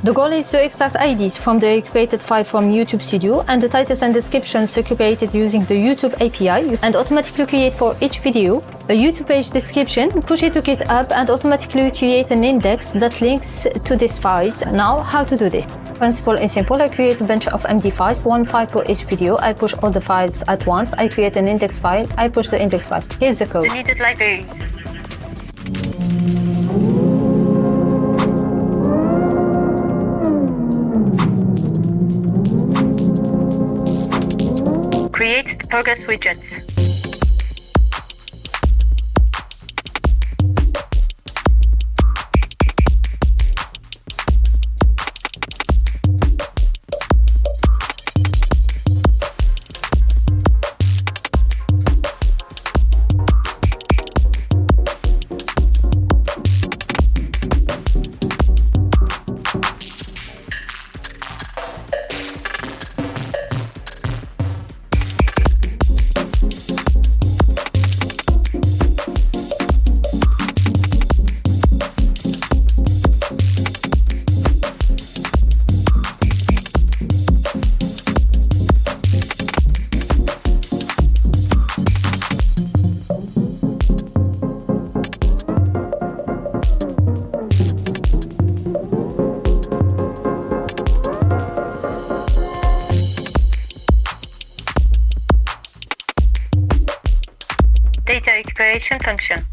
The goal is to extract IDs from the recuperated file from YouTube Studio and the titles and descriptions recuperated using the YouTube API, and automatically create for each video a YouTube page description, push it to GitHub, and automatically create an index that links to these files. Now, how to do this? Principle is simple. I create a bunch of MD files, one file for each video. I push all the files at once. I create an index file. I push the index file. Here's the code. The needed libraries. Create the progress widgets. Data recuperation function.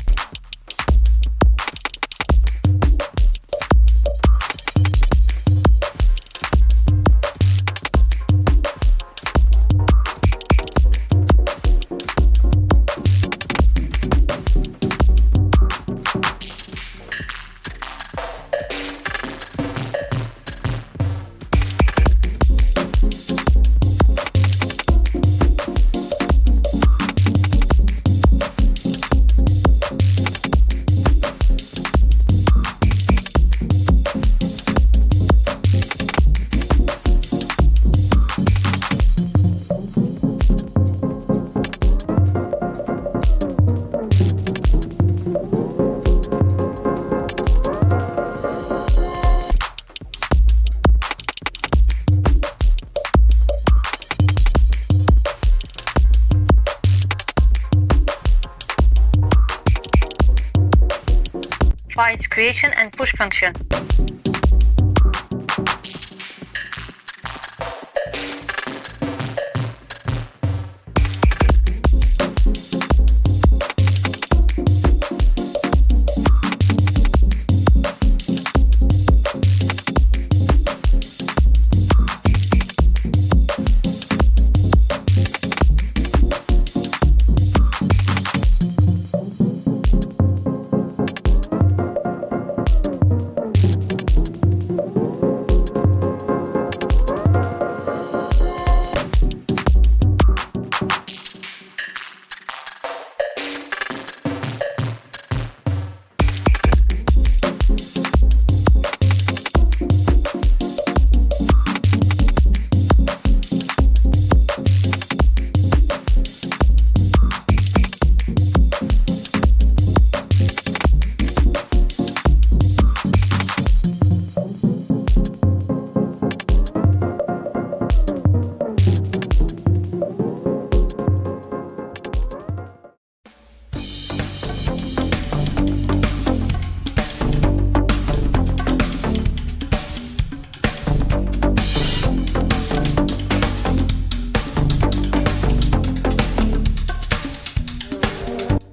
Files creation and push function.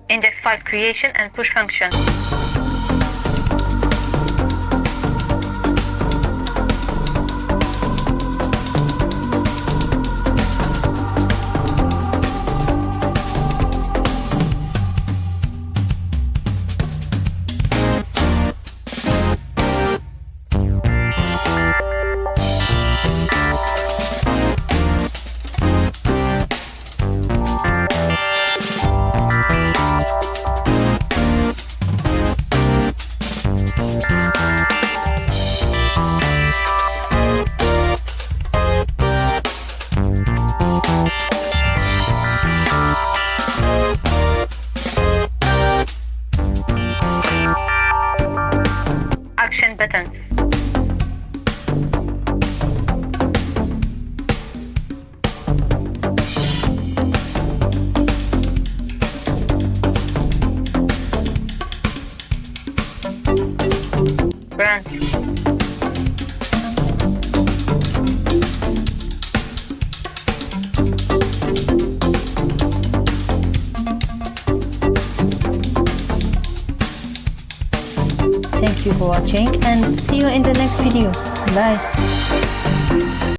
Index file creation and push function. Action buttons. Run. Thank you for watching and see you in the next video. Bye.